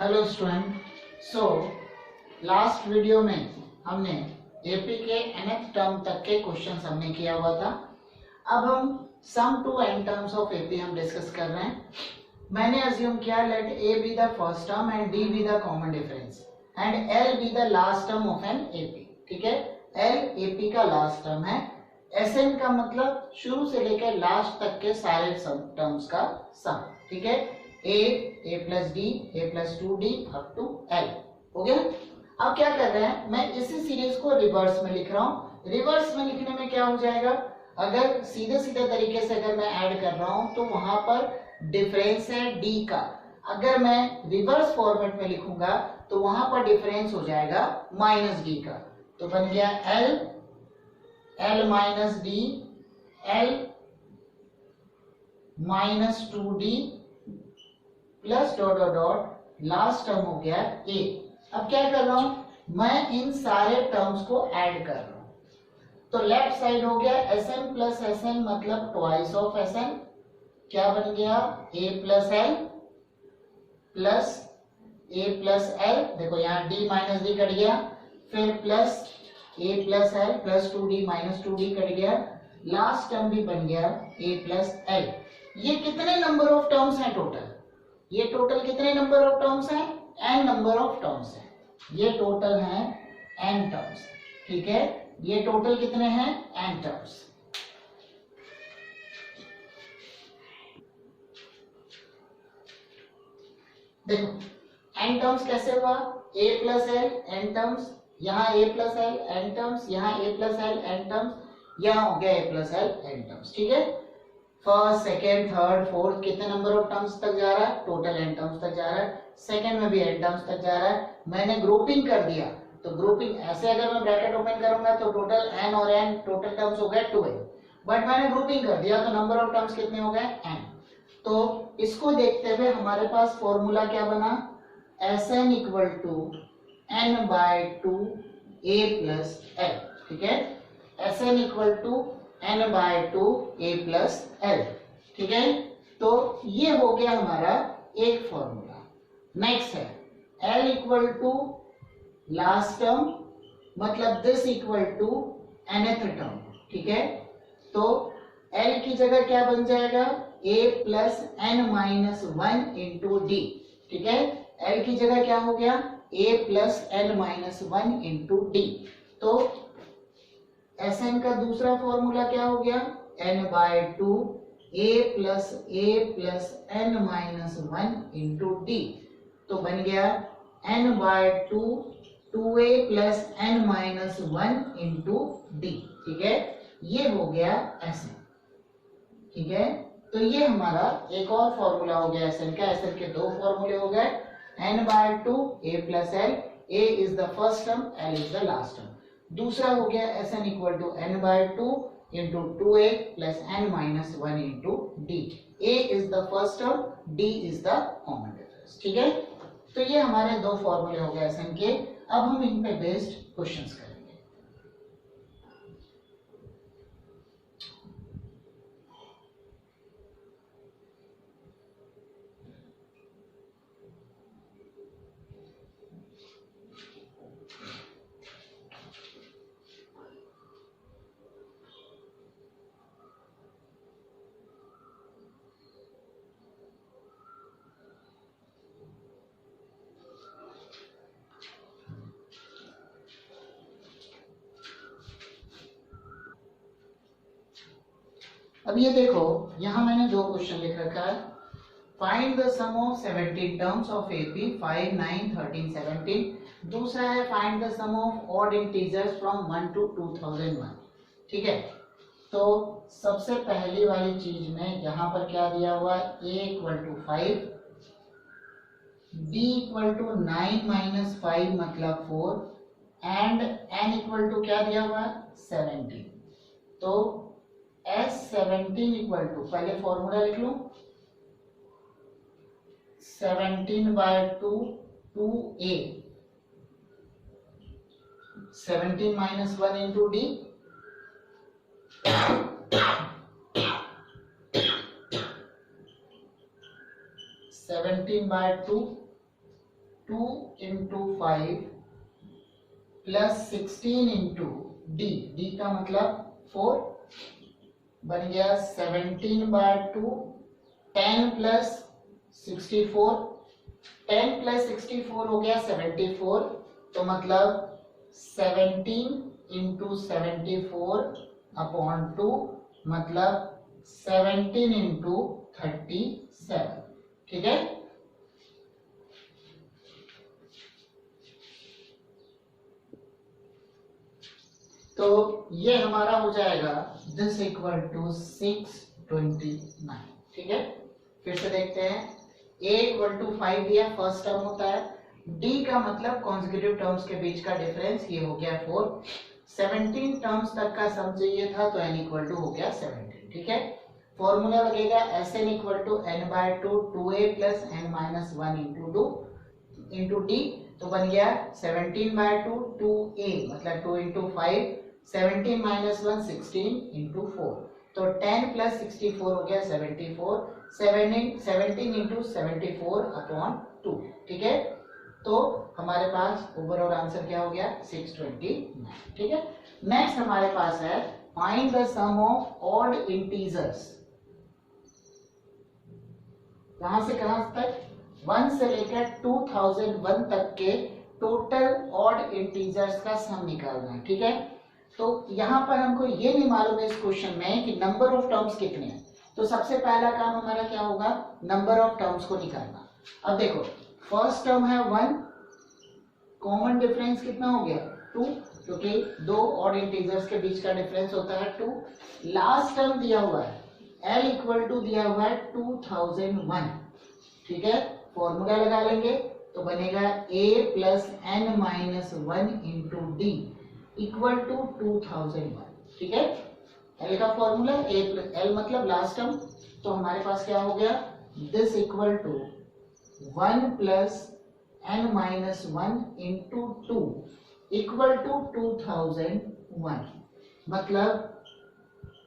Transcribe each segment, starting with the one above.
Hello student. So last video में हमने AP के nth टर्म तक के क्वेश्चंस हमने किया हुआ था। अब हम sum to n terms of AP हम डिस्कस कर रहे हैं। मैंने अज्यूम किया let a be the first term and d be the common difference and l be the last term of an AP. ठीक है, l एपी का last term है। Sn का मतलब शुरू से लेकर लास्ट तक के सारे टर्म्स का सम। ठीक है, a plus D, a plus 2d up to l। हो गया। अब क्या कर रहे हैं, मैं इसी सीरीज को रिवर्स में लिख रहा हूं। रिवर्स में लिखने में क्या हो जाएगा, अगर सीधे सीधे तरीके से अगर मैं ऐड कर रहा हूं तो वहां पर डिफरेंस है d का। अगर मैं रिवर्स फॉर्मेट में लिखूंगा तो वहां पर डिफरेंस हो जाएगा माइनस d का। तो बन गया l minus D, l minus 2d plus dot dot dot, last term हो गया a। अब क्या कर रहा हूं, मैं इन सारे टर्म्स को ऐड कर रहा हूं। तो लेफ्ट साइड हो गया Sn प्लस Sn मतलब ट्वाइस ऑफ Sn। क्या बन गया, a plus l plus a plus l। देखो यहाँ d माइनस डी कट गया, फिर plus a plus l plus 2d minus 2d cut गया, लास्ट टर्म भी बन गया a प्लस l। ये कितने नंबर ऑफ टर्म्स हैं टोटल, ये टोटल कितने नंबर ऑफ टर्म्स हैं, n नंबर ऑफ टर्म्स हैं। ये टोटल हैं n टर्म्स। ठीक है, ये टोटल कितने हैं, n टर्म्स। देखो n टर्म्स कैसे हुआ, a plus l n terms, यहाँ a plus l n terms, यहाँ a plus l n terms, यहाँ हो गया a plus l n terms. ठीक है, फर्स्ट सेकेंड थर्ड फोर्थ कितने नंबर ऑफ टर्म्स तक जा रहा है, टोटल n टर्म्स तक जा रहा है। सेकेंड में भी n टर्म्स तक जा रहा है। मैंने ग्रुपिंग कर दिया, तो ग्रुपिंग ऐसे अगर मैं ब्रैकेट ओपन करूंगा तो टोटल n और n टोटल टर्म्स हो गए 12, बट मैंने ग्रुपिंग कर दिया तो नंबर ऑफ टर्म्स कितने हो गए, n। तो इसको देखते हुए हमारे पास फॉर्मूला क्या बना, Sn equal to n by 2 a plus l। ठीक है, Sn equal to n by 2 a plus l। ठीक है, तो ये हो गया हमारा एक फॉर्मूला। नेक्स्ट है l equal to last term मतलब this equal to nth term. ठीक है, तो l की जगह क्या बन जाएगा, a plus n minus 1 into D. ठीक है, l की जगह क्या हो गया, a plus n minus 1 into D. तो Sn का दूसरा फॉर्मूला क्या हो गया, n by 2 a plus n minus 1 into D. तो बन गया n by 2 2a plus n minus 1 into D. ठीक है, ये हो गया Sn। ठीक है, तो ये हमारा एक और फॉर्मूला हो गया Sn का। Sn के दो फॉर्मूले हो गए, n by 2 a plus l, a is the first term, l is the last term. दूसरा हो गया Sn equal to n by 2 into 2a plus n minus 1 into D. a is the first term, d is the common difference. ठीक है, तो ये हमारे दो फॉर्मूले हो गए Sn के। अब हम इन पे बेस्ड क्वेश्चंस करेंगे। अब ये देखो, यहां मैंने दो क्वेश्चन लिख रखा है। Find the sum of 17 terms of AP 5 9 13 17। दूसरा है find the sum of odd integers from 1 to 2001। ठीक है, तो सबसे पहली वाली चीज में यहां पर क्या दिया हुआ है, a equal to 5, b equal to 9 minus 5 मतलब 4 एंड n इक्वल टू क्या दिया हुआ है, 17। तो S17 इक्वल टू, पहले फॉर्मूला लिख लो, 17 by 2 2a, 17 minus 1 into D, 17 by 2 2 into 5 plus 16 into D, D का मतलब 4, बन गया 17/2, 10 प्लस 64, 10 प्लस 64 हो गया 74, तो मतलब 17 इंटू 74/2 मतलब 17 इंटू 37, ठीक है। तो ये हमारा हो जाएगा दिस इक्वल टू 629, ठीक है। फिर से देखते हैं, a इक्वल टू 5 दिया, फर्स्ट टर्म होता है, d का मतलब कॉन्सेक्यूटिव टर्म्स के बीच का डिफरेंस, ये हो गया 4, 17 टर्म्स तक का सम चाहिए था, तो n इक्वल टू हो गया 17, ठीक है। फॉर्मूला लगेगा Sn equal to n/2 2a plus n minus 1 into d, तो बन गया 17/2 2a मतलब 2 इंटू 5, 17 माइनस 1 16 इंटू 4, तो 10 प्लस 64 हो गया 74, 17 इंटू 74/2, ठीक है। तो हमारे पास ओवरऑल आंसर क्या हो गया 629, ठीक है। नेक्स्ट हमारे पास है find the sum of odd integers, कहां से कहां तक, 1 से लेकर 2001 तक के टोटल ऑड इंटीजर्स का सम निकालना है, ठीक है। तो यहां पर हमको ये नहीं मालूम है इस क्वेश्चन में कि नंबर ऑफ टर्म्स कितने हैं, तो सबसे पहला काम हमारा क्या होगा, नंबर ऑफ टर्म्स को निकालना। अब देखो फर्स्ट टर्म है 1, कॉमन डिफरेंस कितना हो गया 2, क्योंकि दो ऑड इंटीजर्स के बीच का डिफरेंस होता है 2। लास्ट टर्म दिया हुआ है L इक्वल टू दिया हुआ है 2001, ठीक है। फॉर्मूला लगा लेंगे तो बनेगा a plus n minus 1 into D equal to 2001, ठीक है। L का फॉर्मूला L मतलब लास्ट टर्म, तो हमारे पास क्या हो गया this equal to 1 plus n minus 1 into 2 equal to 2001, मतलब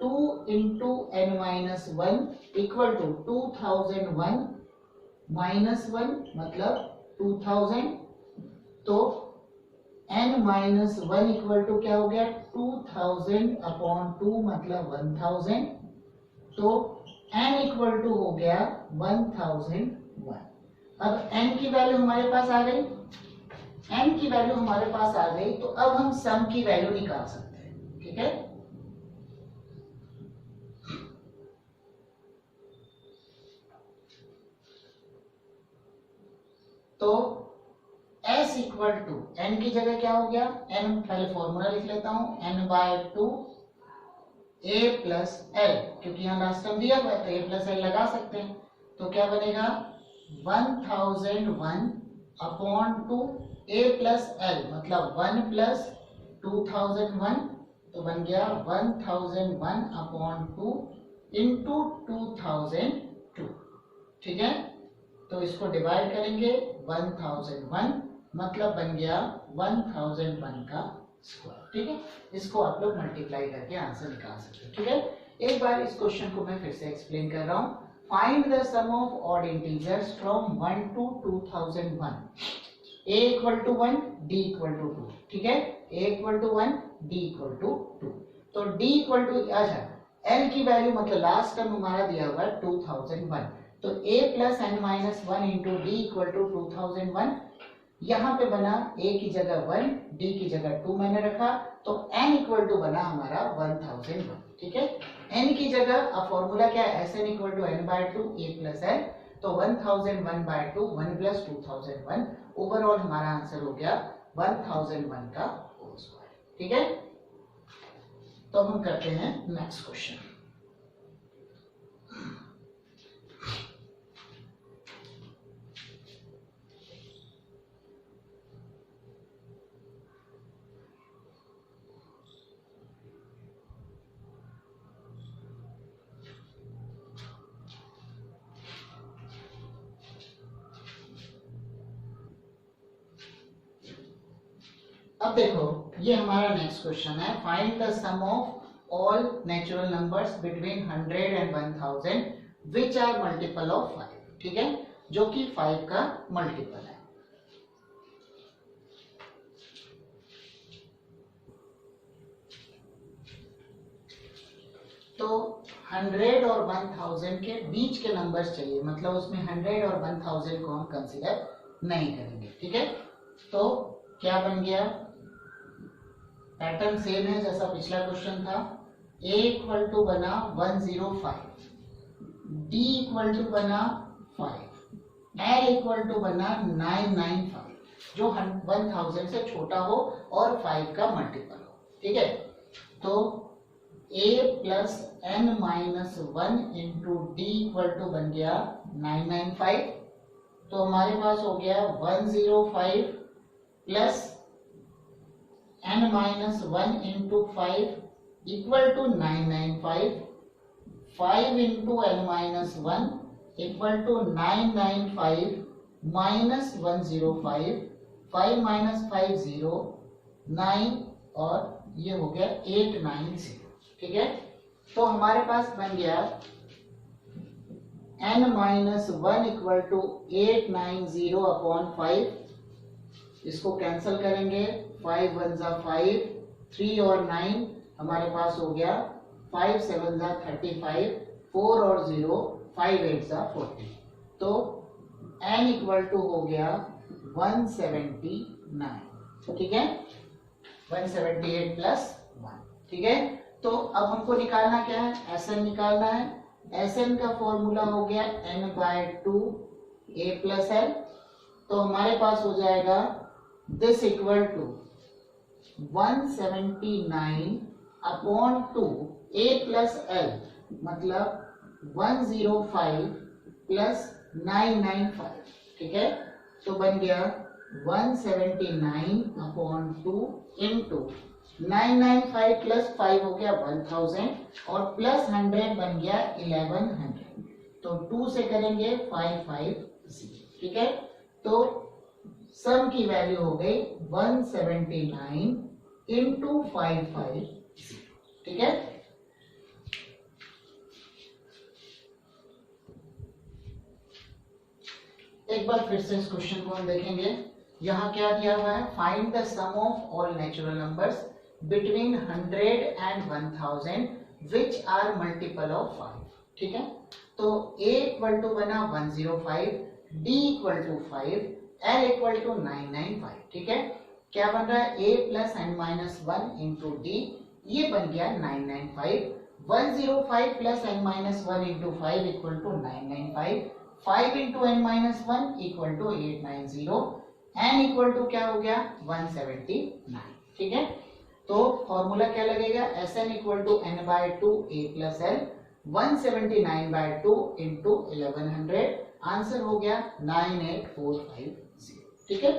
2 इंटू n minus 1 equal to 2001 minus 1 मतलब 2000, तो n माइनस 1 इक्वल टू क्या हो गया 2000/2 मतलब 1000, तो n इक्वल टू हो गया 1001। अब n की वैल्यू हमारे पास आ गई, n की वैल्यू हमारे पास आ गई, तो अब हम सम की वैल्यू निकाल सकते हैं, ठीक है। तो s इक्वल टू n की जगह क्या हो गया, n पहले फॉर्मूला लिख लेता हूं, n/2 a प्लस l, क्योंकि यहाँ लास्ट टर्म दिया हुआ है तो a प्लस l लगा सकते हैं, तो क्या बनेगा 1001/2 a प्लस l मतलब 1 प्लस 2001, तो बन गया 1001/2 इंटू 2002, ठीक है। तो इसको डिवाइड करेंगे 1001 मतलब बन गया 1001 का स्क्वायर, ठीक है। इसको आप लोग मल्टीप्लाई करके आंसर निकाल सकते हो, ठीक है। एक बार इस क्वेश्चन को मैं फिर से एक्सप्लेन कर रहा हूं, find the sum of odd integers from 1 to 2001, a equal to 1 d equal to 2, ठीक है। a equal to 1 d equal to 2, तो d इक्वल टू अच्छा l की वैल्यू मतलब लास्ट टर्म हमारा दिया हुआ है 2001, तो a plus n minus 1 into D equal to 2001, यहाँ पे बना a की जगह 1 d की जगह 2 मैंने रखा, तो n इक्वल टू बना हमारा 1001, ठीक है। n की जगह अब फॉर्मूला क्या है Sn equal to n/2 a plus l, तो 1001/2 1 प्लस 2001, ओवरऑल हमारा आंसर हो गया 1001 का होल स्क्वायर, ठीक है। तो अब हम करते हैं नेक्स्ट क्वेश्चन। अब देखो ये हमारा नेक्स्ट क्वेश्चन है, find the sum of all natural numbers between 100 and 1000 which are multiple of 5, ठीक है, जो कि 5 का मल्टीपल है। तो 100 और 1000 के बीच के नंबर्स चाहिए, मतलब उसमें 100 और 1000 को हम कंसीडर नहीं करेंगे, ठीक है। तो क्या बन गया, पैटर्न सेम है जैसा पिछला क्वेश्चन था। a इक्वल टू बना 105, d इक्वल टू बना 5, l इक्वल टू बना 995 जो 1000 से छोटा हो और 5 का मल्टीपल हो, ठीक है। तो a plus n minus 1 into D equal to बन गया 995। तो हमारे पास हो गया 105 plus n minus 1 into 5 equal to 995, 5 into n minus 1 equal to 995 minus 105, 5 minus 5 0, 9 और ये हो गया 890, ठीक है। तो हमारे पास बन गया n minus 1 equal to 890 upon 5, इसको कैंसिल करेंगे, 5 1 जा 5, 3 और 9 हमारे पास हो गया 5 7 जा 35, 4 और 0, 5 8 जा 40। तो n इक्वल टू हो गया 179, ठीक है, 178 प्लस 1, ठीक है। तो अब हमको निकालना क्या है, Sn निकालना है। Sn का फॉर्मूला हो गया n by 2 a plus L. तो हमारे पास हो जाएगा this equal to 179 upon 2 a plus L, मतलब 105 प्लस 995, ठीक है। तो बन गया 179 अपॉन 2 इंटू 995 प्लस 5 हो गया 1000 और प्लस 100 बन गया 1100। तो 2 से करेंगे 550, ठीक है। तो सम की वैल्यू हो गई 179 इंटू 550, ठीक है। एक बार फिर से इस क्वेश्चन को हम देखेंगे। यहाँ क्या दिया हुआ है, find the sum of all natural numbers between 100 and 1000 which are multiple of 5, ठीक है। तो a इक्वल टू बना 105, d equal to 5, l equal to 995, ठीक है। क्या बन रहा है, a plus n minus 1 into D, ये बन गया 995, 105 plus n minus 1 into 5 equal to 995, 5 into n minus 1 equal to 890, n equal to क्या हो गया 179, ठीक है। तो फॉर्मूला क्या लगेगा, Sn equal to n by 2 a plus L, 179 by 2 into 1100, answer हो गया 98450, ठीक है।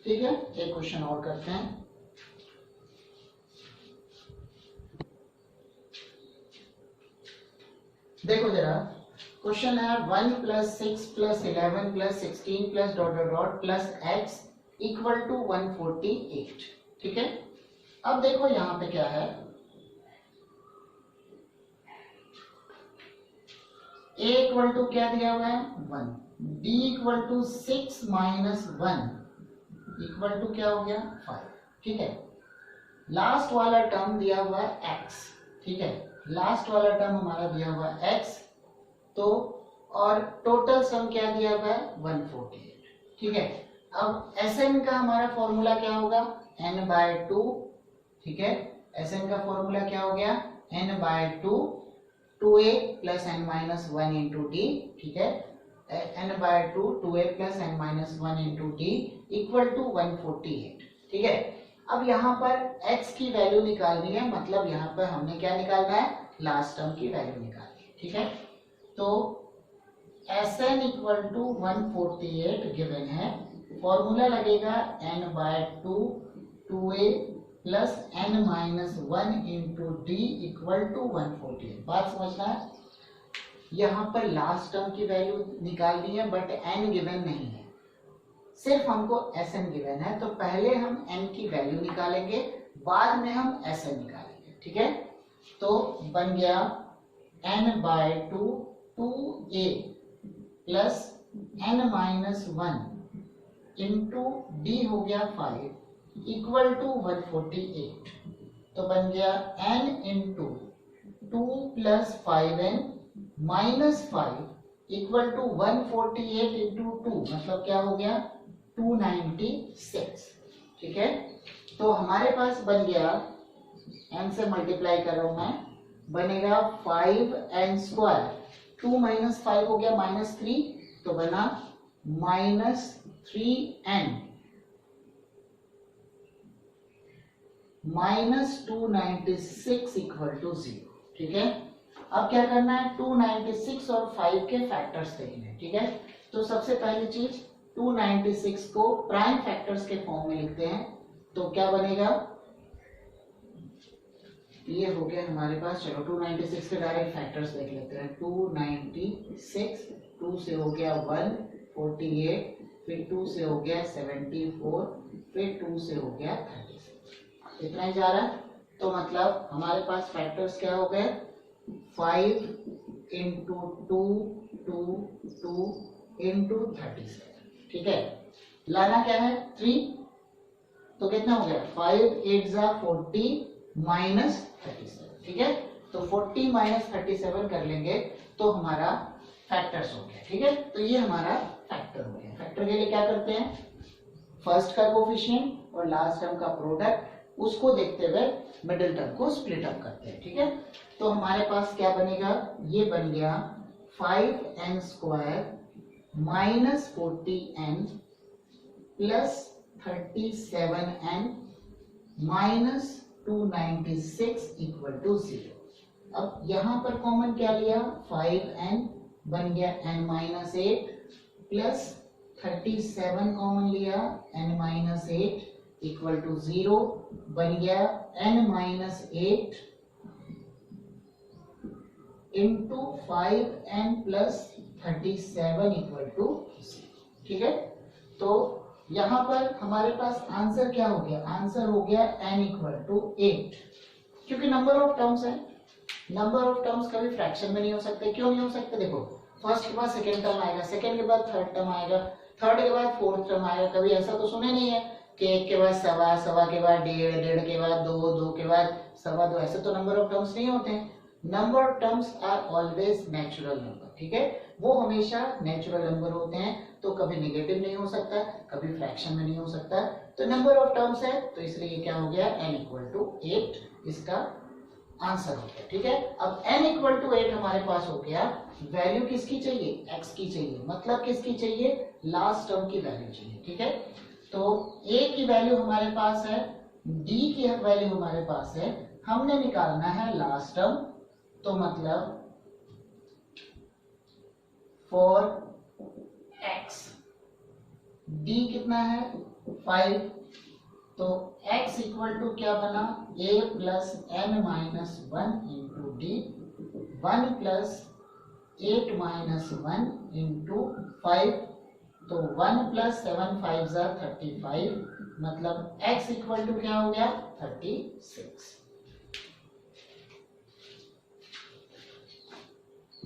ठीक है, एक क्वेश्चन और करते हैं। देखो जरा, क्वेश्चन है 1 plus 6 plus 11 plus 16 plus dot dot dot plus x equal to 148, ठीक है। अब देखो यहाँ पे क्या है, a इक्वल टू क्या दिया हुआ है 1, d equal to 6 minus 1 equal to क्या हो गया 5, ठीक है। लास्ट वाला टर्म दिया हुआ है x, ठीक है, लास्ट वाला टर्म हमारा दिया हुआ है x, तो और टोटल सम क्या दिया हुआ है 148, ठीक है। अब Sn का हमारा फॉर्मूला क्या होगा n बाय 2, ठीक है। Sn का फॉर्मूला क्या हो गया n by 2, 2a plus n minus 1 into D, ठीक है। n by 2, 2a plus n minus 1 into D equal to 148, ठीक है। अब यहाँ पर x की वैल्यू निकालनी है, मतलब यहाँ पर हमने क्या निकालना है, लास्ट टर्म की वैल्यू निकालनी है, ठीक है। तो Sn इक्वल टू 148 गिवन है, फॉर्मूला लगेगा n by 2, 2a plus n minus 1 into D equal to 148। बात समझना है, यहाँ पर लास्ट टर्म की वैल्यू निकालनी है, बट n गिवन नहीं है, सिर्फ हमको Sn गिवन है। तो पहले हम n की वैल्यू निकालेंगे, बाद में हम Sn निकालेंगे, ठीक है। तो बन गया n/2 2a plus n-1 into D हो गया 5 इक्वल टू 148। तो बन गया n into 2 plus 5n minus 5 equal to 148 into 2, मतलब क्या हो गया 296, ठीक है। तो हमारे पास बन गया, n से मल्टीप्लाई कर रहा हूं मैं, बनेगा 5n स्क्वायर, 2 माइनस 5 हो गया -3, तो बना -3n माइनस 296 इक्वल टू 0, ठीक है। अब क्या करना है, 296 और 5 के फैक्टर्स देखने, ठीक है। तो सबसे पहली चीज 296 को प्राइम फैक्टर्स के फॉर्म में लिखते हैं, तो क्या बनेगा, ये हो गया हमारे पास। चलो 296 के डायरेक्ट फैक्टर्स देख लेते हैं। 296, 2 से हो गया 148, फिर 2 से हो गया 74, फिर 2 से हो गया 36, इतना ही जा रहा है। तो मतलब हमारे पास फैक्टर्स क्या हो गए, 5 इंटू 2 2 2 इंटू 37, ठीक है। लाना क्या है 3, तो कितना हो गया 5 8 जा 40 माइनस 37, ठीक है। तो 40 माइनस 37 कर लेंगे तो हमारा फैक्टर्स हो गया, ठीक है। तो ये हमारा फैक्टर हो गया। फैक्टर के लिए क्या करते हैं, फर्स्ट का कोफिशिएंट और लास्ट टर्म का प्रोडक्ट, उसको देखते हुए मिडिल टर्म को स्प्लिट अप करते हैं, ठीक है। तो हमारे पास क्या बनेगा, ये बन गया 5n square minus 40n plus 37n minus 296 equal to 0। अब यहाँ पर कॉमन क्या लिया, 5n बन गया n माइनस 8 प्लस 37 कॉमन लिया n माइनस 8 इक्वल टू 0, बन गया n minus 8 into 5n plus 37 equal to 0, ठीक है। तो यहाँ पर हमारे पास आंसर क्या हो गया, आंसर हो गया n इक्वल टू 8, क्योंकि नंबर ऑफ टर्म्स है। नंबर ऑफ टर्म्स कभी फ्रैक्शन में नहीं हो सकते। क्यों नहीं हो सकते, देखो फर्स्ट के बाद सेकेंड टर्म आएगा, सेकेंड के बाद थर्ड टर्म आएगा, थर्ड के बाद फोर्थ टर्म आएगा। कभी ऐसा तो सुने नहीं है कि एक के बाद सवा, सवा के बाद डेढ़, डेढ़ के बाद दो, दो के बाद सवा दो, ऐसे तो नंबर ऑफ टर्म्स नहीं होते हैं। Number of terms are always natural number, ठीक है, वो हमेशा नेचुरल नंबर होते हैं। तो कभी नेगेटिव नहीं हो सकता, कभी फ्रैक्शन में नहीं हो सकता। तो नंबर ऑफ टर्म्स है, तो इसलिए ये क्या हो गया n इक्वल टू 8, इसका आंसर हो गया, ठीक है। अब n इक्वल टू 8 हमारे पास हो गया। वैल्यू किसकी चाहिए, x की चाहिए, मतलब किसकी चाहिए, लास्ट टर्म की वैल्यू चाहिए, ठीक है। तो a की वैल्यू हमारे पास है, d की वैल्यू हमारे पास है, हमने निकालना है लास्ट टर्म। तो मतलब फॉर x d कितना है 5, तो x इक्वल टू क्या बना, a plus n minus 1 into D, 1 plus 8 minus 1 into 5, तो 1 प्लस 7 5 जा 35, मतलब x इक्वल टू क्या हो गया 36।